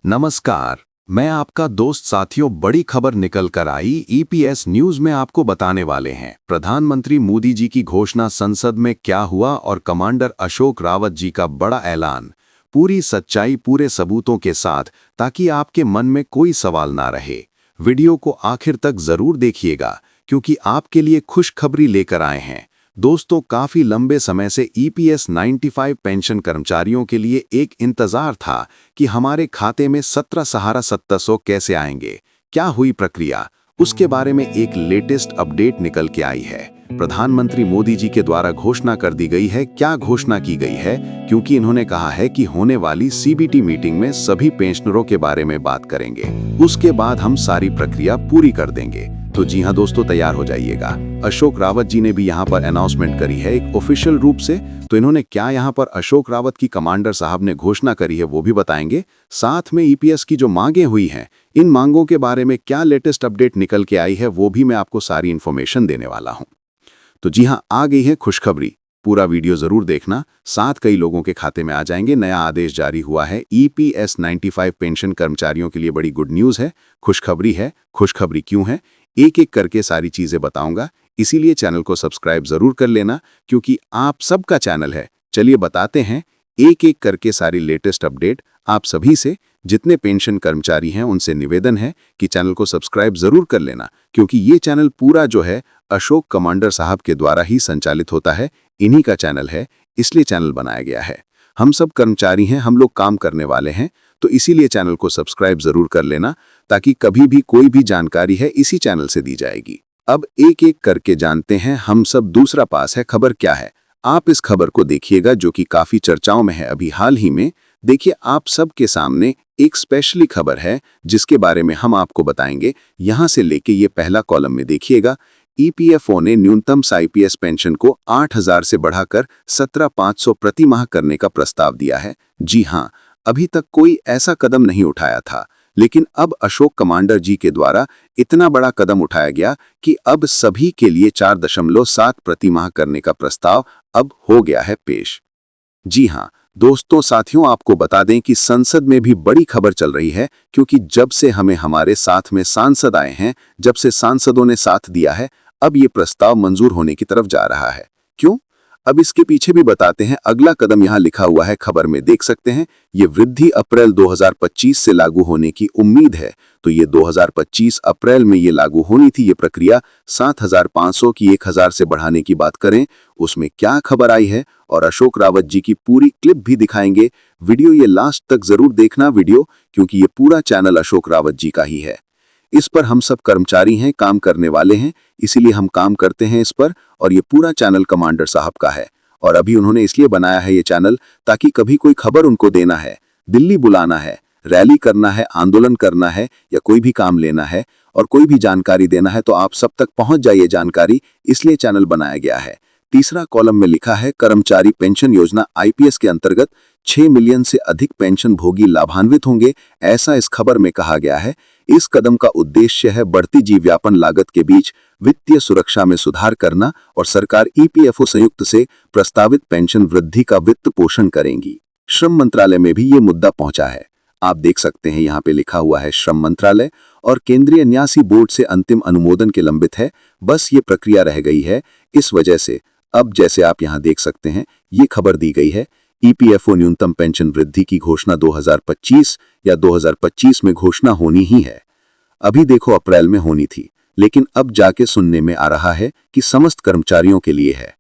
नमस्कार। मैं आपका दोस्त साथियों, बड़ी खबर निकल कर आई ईपीएस न्यूज में आपको बताने वाले हैं। प्रधानमंत्री मोदी जी की घोषणा, संसद में क्या हुआ और कमांडर अशोक रावत जी का बड़ा ऐलान। पूरी सच्चाई पूरे सबूतों के साथ, ताकि आपके मन में कोई सवाल ना रहे। वीडियो को आखिर तक जरूर देखिएगा, क्योंकि आपके लिए खुशखबरी लेकर आए हैं। दोस्तों, काफी लंबे समय से ईपीएस 95 पेंशन कर्मचारियों के लिए एक इंतजार था कि हमारे खाते में 17 सहारा 2700 कैसे आएंगे। क्या हुई प्रक्रिया, उसके बारे में एक लेटेस्ट अपडेट निकल के आई है। प्रधानमंत्री मोदी जी के द्वारा घोषणा कर दी गई है। क्या घोषणा की गई है? क्योंकि इन्होंने कहा है कि होने वाली सीबीटी मीटिंग में सभी पेंशनरों के बारे में बात करेंगे। उसके बाद हम सारी प्रक्रिया पूरी कर देंगे। तो जी हाँ दोस्तों, तैयार हो जाइएगा। अशोक रावत जी ने भी यहाँ पर अनाउंसमेंट करी है एक ऑफिशियल रूप से। तो इन्होंने क्या यहाँ पर अशोक रावत की कमांडर साहब ने घोषणा करी है, वो भी बताएंगे। साथ में ईपीएस की जो मांगे हुई हैं, इन मांगों के बारे में क्या लेटेस्ट अपडेट निकल के आई है, वो भी मैं आपको सारी इन्फॉर्मेशन देने वाला हूँ। तो जी हाँ, आ गई है खुशखबरी। पूरा वीडियो जरूर देखना। साथ कई लोगों के खाते में आ जाएंगे। नया आदेश जारी हुआ है। ईपीएस 95 पेंशन कर्मचारियों के लिए बड़ी गुड न्यूज़ है, खुशखबरी है। खुशखबरी क्यों है, एक एक करके सारी चीजें बताऊंगा। इसीलिए चैनल को सब्सक्राइब जरूर कर लेना, क्योंकि आप सबका चैनल है। चलिए बताते हैं एक एक करके सारी लेटेस्ट अपडेट। आप सभी से, जितने पेंशन कर्मचारी हैं, उनसे निवेदन है कि चैनल को सब्सक्राइब जरूर कर लेना, क्योंकि ये चैनल पूरा जो है अशोक कमांडर साहब के द्वारा ही संचालित होता है। इन्हीं का चैनल है, इसलिए चैनल बनाया गया है। हम सब कर्मचारी हैं, हम लोग काम करने वाले हैं, तो इसीलिए चैनल को सब्सक्राइब जरूर कर लेना, ताकि कभी भी कोई भी जानकारी है इसी चैनल से दी जाएगी। अब एक एक करके जानते हैं हम सब। दूसरा पास है, खबर क्या है। आप इस खबर को देखिएगा, जो कि काफी चर्चाओं में है अभी हाल ही में। देखिए, आप सबके सामने एक स्पेशली खबर है, जिसके बारे में हम आपको बताएंगे। यहां से लेके ये पहला कॉलम में देखिएगा। ईपीएफओ ने न्यूनतम आईपीएस पेंशन को 8,000 से बढ़ाकर 17,500 प्रति माह करने का प्रस्ताव दिया है। जी हाँ, अभी तक कोई ऐसा कदम नहीं उठाया था, लेकिन अब अशोक कमांडर जी के द्वारा इतना बड़ा कदम उठाया गया कि अब सभी के लिए 4.7 प्रति माह करने का प्रस्ताव अब हो गया है पेश। जी हाँ दोस्तों, साथियों, आपको बता दें कि संसद में भी बड़ी खबर चल रही है, क्योंकि जब से हमें हमारे साथ में सांसद आए हैं, जब से सांसदों ने साथ दिया है, अब ये प्रस्ताव मंजूर होने की तरफ जा रहा है। क्यों? अब इसके पीछे भी बताते हैं। अगला कदम यहाँ लिखा हुआ है, खबर में देख सकते हैं। ये वृद्धि अप्रैल 2025 से लागू होने की उम्मीद है। तो ये 2025 अप्रैल में ये लागू होनी थी। ये प्रक्रिया 7,500 की 1,000 से बढ़ाने की बात करें, उसमें क्या खबर आई है, और अशोक रावत जी की पूरी क्लिप भी दिखाएंगे। वीडियो ये लास्ट तक जरूर देखना वीडियो, क्योंकि ये पूरा चैनल अशोक रावत जी का ही है। इस पर हम सब कर्मचारी हैं, काम करने वाले हैं, इसीलिए हम काम करते हैं इस पर। और ये पूरा चैनल कमांडर साहब का है, और अभी उन्होंने इसलिए बनाया है ये चैनल, ताकि कभी कोई खबर उनको देना है, दिल्ली बुलाना है, रैली करना है, आंदोलन करना है, या कोई भी काम लेना है और कोई भी जानकारी देना है, तो आप सब तक पहुंच जाइए जानकारी। इसलिए चैनल बनाया गया है। तीसरा कॉलम में लिखा है, कर्मचारी पेंशन योजना आईपीएस के अंतर्गत 6 मिलियन से अधिक पेंशन भोगी लाभान्वित होंगे, ऐसा इस खबर में कहा गया है। इस कदम का उद्देश्य है बढ़ती जीवयापन लागत के बीच वित्तीय सुरक्षा में सुधार करना, और सरकार ईपीएफओ संयुक्त से प्रस्तावित पेंशन वृद्धि का वित्त पोषण करेंगी। श्रम मंत्रालय में भी ये मुद्दा पहुंचा है। आप देख सकते हैं, यहाँ पे लिखा हुआ है श्रम मंत्रालय, और केंद्रीय न्यासी बोर्ड से अंतिम अनुमोदन के लंबित है। बस ये प्रक्रिया रह गई है। इस वजह से अब जैसे आप यहाँ देख सकते हैं, ये खबर दी गई है। ईपीएफओ न्यूनतम पेंशन वृद्धि की घोषणा 2025 या 2025 में घोषणा होनी ही है। अभी देखो अप्रैल में होनी थी, लेकिन अब जाके सुनने में आ रहा है कि समस्त कर्मचारियों के लिए है।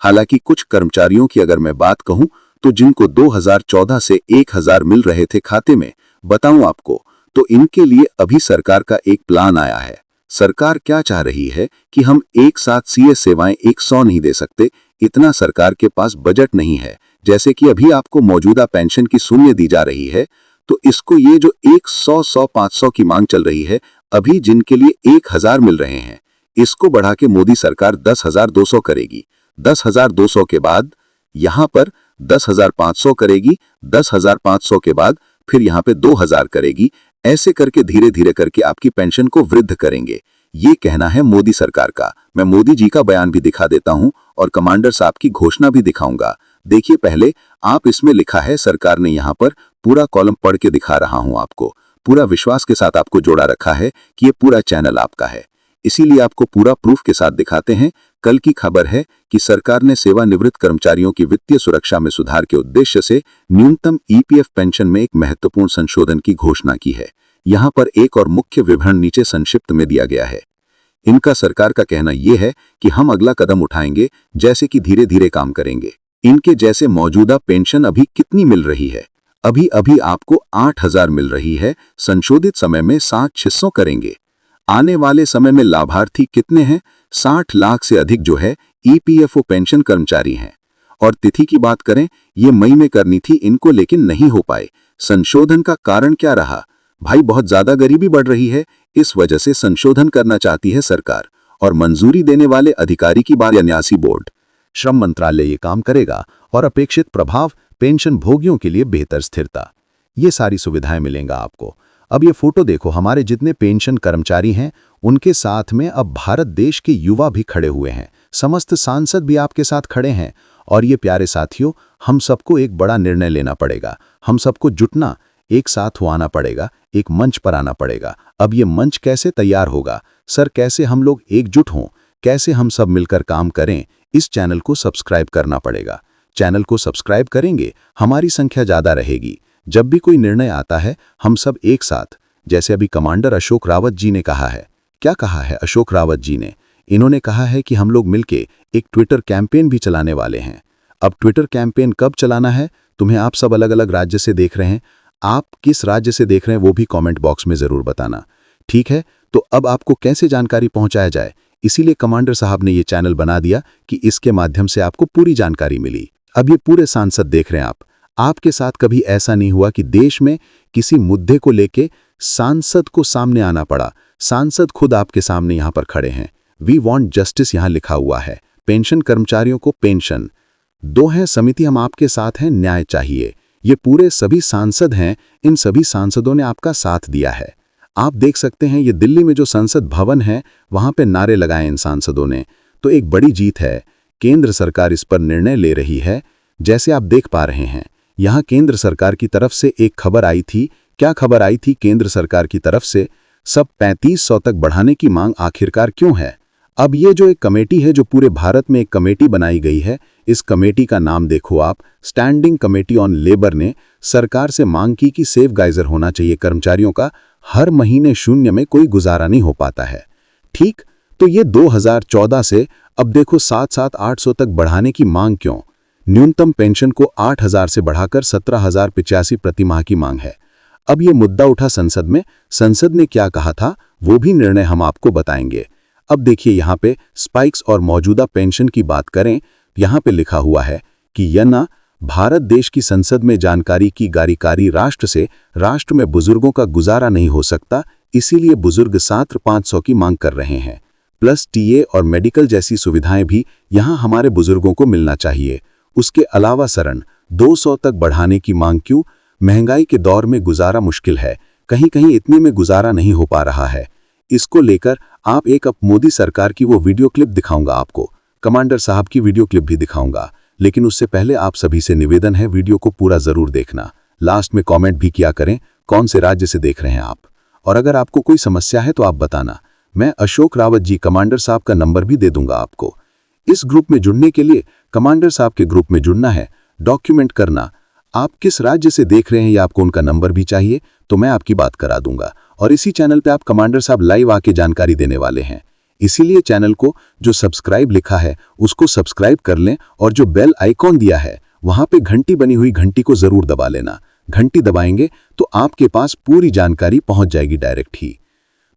हालांकि कुछ कर्मचारियों की अगर मैं बात कहूं, तो जिनको 2014 से 1,000 मिल रहे थे खाते में, बताऊं आपको, तो इनके लिए अभी सरकार का एक प्लान आया है। सरकार क्या चाह रही है कि हम एक साथ सीएस सेवाएं 100 नहीं दे सकते, इतना सरकार के पास बजट नहीं है। जैसे कि अभी आपको मौजूदा पेंशन की शून्य दी जा रही है, तो इसको ये जो 100, 500 की मांग चल रही है, अभी जिनके लिए 1,000 मिल रहे हैं, इसको बढ़ा के मोदी सरकार 10,200 करेगी। 10,200 के बाद यहाँ पर 10,500 करेगी। 10,500 के बाद फिर यहाँ पे 2,000 करेगी। ऐसे करके धीरे धीरे करके आपकी पेंशन को वृद्ध करेंगे। ये कहना है मोदी सरकार का। मैं मोदी जी का बयान भी दिखा देता हूं और कमांडर साहब की घोषणा भी दिखाऊंगा। देखिए, पहले आप इसमें लिखा है, सरकार ने यहाँ पर पूरा कॉलम पढ़ के दिखा रहा हूं आपको। पूरा विश्वास के साथ आपको जोड़ा रखा है कि ये पूरा चैनल आपका है, इसीलिए आपको पूरा प्रूफ के साथ दिखाते हैं। कल की खबर है कि सरकार ने सेवानिवृत्त कर्मचारियों की वित्तीय सुरक्षा में सुधार के उद्देश्य से न्यूनतम ईपीएफ पेंशन में एक महत्वपूर्ण संशोधन की घोषणा की है। यहाँ पर एक और मुख्य विवरण नीचे संक्षिप्त में दिया गया है। इनका सरकार का कहना यह है कि हम अगला कदम उठाएंगे, जैसे कि धीरे धीरे काम करेंगे। इनके जैसे मौजूदा पेंशन अभी कितनी मिल रही है? अभी आपको 8,000 मिल रही है, संशोधित समय में 7,600 करेंगे। आने वाले समय में लाभार्थी कितने हैं? 60 लाख से अधिक जो है ईपीएफओ पेंशन कर्मचारी हैं। और तिथि की बात करें, ये मई में करनी थी इनको, लेकिन नहीं हो पाए। संशोधन का कारण क्या रहा? भाई, बहुत ज्यादा गरीबी बढ़ रही है, इस वजह से संशोधन करना चाहती है सरकार। और मंजूरी देने वाले अधिकारी की बात, न्यासी बोर्ड, श्रम मंत्रालय ये काम करेगा और अपेक्षित प्रभाव पेंशन भोगियों के लिए बेहतर स्थिरता, ये सारी सुविधाएं मिलेंगा आपको। अब ये फोटो देखो, हमारे जितने पेंशन कर्मचारी हैं उनके साथ में अब भारत देश के युवा भी खड़े हुए हैं, समस्त सांसद भी आपके साथ खड़े हैं। और ये प्यारे साथियों, हम सबको एक बड़ा निर्णय लेना पड़ेगा, हम सबको जुटना, एक साथ हो आना पड़ेगा, एक मंच पर आना पड़ेगा। अब ये मंच कैसे तैयार होगा सर? कैसे हम लोग एकजुट हों, कैसे हम सब मिलकर काम करें? इस चैनल को सब्सक्राइब करना पड़ेगा। चैनल को सब्सक्राइब करेंगे, हमारी संख्या ज़्यादा रहेगी। जब भी कोई निर्णय आता है हम सब एक साथ, जैसे अभी कमांडर अशोक रावत जी ने कहा है। क्या कहा है अशोक रावत जी ने? इन्होंने कहा है कि हम लोग मिलके एक ट्विटर कैंपेन भी चलाने वाले हैं। अब ट्विटर कैंपेन कब चलाना है? तुम्हें आप सब अलग अलग राज्य से देख रहे हैं, आप किस राज्य से देख रहे हैं वो भी कमेंट बॉक्स में ज़रूर बताना, ठीक है? तो अब आपको कैसे जानकारी पहुंचाया जाए, इसीलिए कमांडर साहब ने ये चैनल बना दिया कि इसके माध्यम से आपको पूरी जानकारी मिली। अब ये पूरे सांसद देख रहे हैं आप, आपके साथ कभी ऐसा नहीं हुआ कि देश में किसी मुद्दे को लेके सांसद को सामने आना पड़ा। सांसद खुद आपके सामने यहाँ पर खड़े हैं। वी वांट जस्टिस यहाँ लिखा हुआ है। पेंशन कर्मचारियों को पेंशन दो है, समिति हम आपके साथ हैं, न्याय चाहिए। ये पूरे सभी सांसद हैं, इन सभी सांसदों ने आपका साथ दिया है। आप देख सकते हैं ये दिल्ली में जो संसद भवन है वहां पे नारे लगाए इन सांसदों ने। तो एक बड़ी जीत है। केंद्र सरकार इस पर निर्णय ले रही है। जैसे आप देख पा रहे हैं, यहाँ केंद्र सरकार की तरफ से एक खबर आई थी। क्या खबर आई थी केंद्र सरकार की तरफ से? सब 3500 तक बढ़ाने की मांग आखिरकार क्यों है? अब ये जो एक कमेटी है, जो पूरे भारत में एक कमेटी बनाई गई है, इस कमेटी का नाम देखो आप, स्टैंडिंग कमेटी ऑन लेबर ने सरकार से मांग की कि सेफगाइजर होना चाहिए कर्मचारियों का। हर महीने शून्य में कोई गुजारा नहीं हो पाता है, ठीक? तो ये 2014 से अब देखो 7,800 तक बढ़ाने की मांग क्यों? न्यूनतम पेंशन को 8,000 से बढ़ाकर 17,085 प्रति माह की मांग है। अब ये मुद्दा उठा संसद में। संसद ने क्या कहा था वो भी निर्णय हम आपको बताएंगे। अब देखिए यहाँ पे स्पाइक्स और मौजूदा पेंशन की बात करें, यहाँ पे लिखा हुआ है कि यह ना भारत देश की संसद में जानकारी की गारिकारी राष्ट्र में बुजुर्गों का गुजारा नहीं हो सकता, इसीलिए बुजुर्ग 7,500 की मांग कर रहे हैं। प्लस टीए और मेडिकल जैसी सुविधाएं भी यहाँ हमारे बुजुर्गों को मिलना चाहिए। उसके अलावा सरण 200 तक बढ़ाने की मांग क्यों? महंगाई के दौर में गुजारा मुश्किल है, कहीं कहीं इतने में गुजारा नहीं हो पा रहा है। इसको लेकर आप एक अब मोदी सरकार की वो वीडियो क्लिप दिखाऊंगा आपको, कमांडर साहब की वीडियो क्लिप भी दिखाऊंगा। लेकिन उससे पहले आप सभी से निवेदन है, वीडियो को पूरा जरूर देखना। लास्ट में कमेंट भी किया करें कौन से राज्य से देख रहे हैं आप, और अगर आपको कोई समस्या है तो आप बताना। मैं अशोक रावत जी कमांडर साहब का नंबर भी दे दूंगा आपको। इस ग्रुप में जुड़ने के लिए कमांडर साहब के ग्रुप में जुड़ना है, डॉक्यूमेंट करना। आप किस राज्य से देख रहे हैं या आपको उनका नंबर भी चाहिए तो मैं आपकी बात करा दूंगा। और इसी चैनल पे आप कमांडर साहब लाइव आके जानकारी देने वाले हैं, इसीलिए चैनल को जो सब्सक्राइब लिखा है उसको सब्सक्राइब कर लें, और जो बेल आइकॉन दिया है वहां पे घंटी बनी हुई घंटी को जरूर दबा लेना। घंटी दबाएंगे तो आपके पास पूरी जानकारी पहुंच जाएगी डायरेक्ट ही।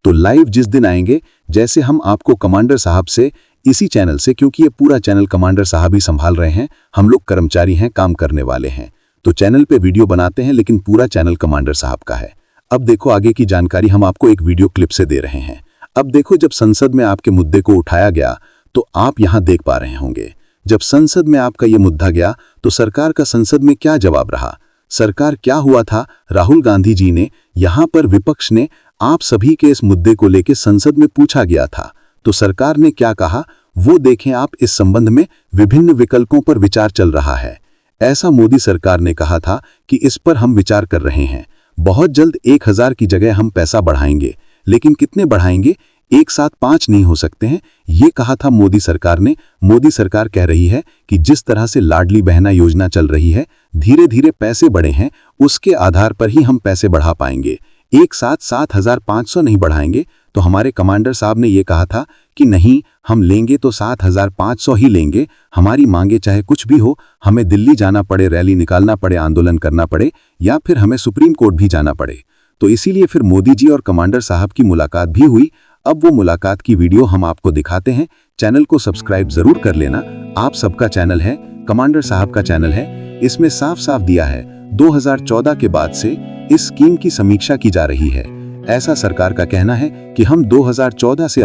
तो लाइव जिस दिन आएंगे, जैसे हम आपको कमांडर साहब से इसी चैनल से, क्योंकि ये पूरा चैनल कमांडर साहब ही संभाल रहे हैं, हम लोग कर्मचारी हैं, काम करने वाले हैं, तो चैनल पे वीडियो बनाते हैं लेकिन पूरा चैनल कमांडर साहब का है। अब देखो आगे की जानकारी हम आपको एक वीडियो क्लिप से दे रहे हैं। अब देखो, जब संसद में आपके मुद्दे को उठाया गया तो आप यहां देख पा रहे होंगे, जब संसद में आपका ये मुद्दा गया तो सरकार का संसद में क्या जवाब रहा? सरकार क्या हुआ था? राहुल गांधी जी ने, यहां पर विपक्ष ने आप सभी के इस मुद्दे को लेकर संसद में पूछा गया था, तो सरकार ने क्या कहा वो देखें आप। इस संबंध में विभिन्न विकल्पों पर विचार चल रहा है। ऐसा मोदी सरकार ने कहा था कि इस पर हम विचार कर रहे हैं। बहुत जल्द 1000 की जगह हम पैसा बढ़ाएंगे, लेकिन कितने बढ़ाएंगे? एक साथ 5 नहीं हो सकते हैं, ये कहा था मोदी सरकार ने। मोदी सरकार कह रही है कि जिस तरह से लाडली बहना योजना चल रही है, धीरे धीरे पैसे बढ़े हैं, उसके आधार पर ही हम पैसे बढ़ा पाएंगे। एक साथ 7500 नहीं बढ़ाएंगे। तो हमारे कमांडर साहब ने ये कहा था कि नहीं, हम लेंगे तो 7500 ही लेंगे। हमारी मांगे चाहे कुछ भी हो, हमें दिल्ली जाना पड़े, रैली निकालना पड़े, आंदोलन करना पड़े, या फिर हमें सुप्रीम कोर्ट भी जाना पड़े। तो इसीलिए फिर मोदी जी और कमांडर साहब की मुलाकात भी हुई। अब वो मुलाकात की वीडियो हम आपको दिखाते हैं। चैनल को सब्सक्राइब जरूर कर लेना। आप सबका चैनल है, कमांडर साहब का चैनल है। इसमें साफ साफ दिया है 2014 के बाद से इस स्कीम की समीक्षा की जा रही है। ऐसा सरकार का कहना है कि हम 2014 से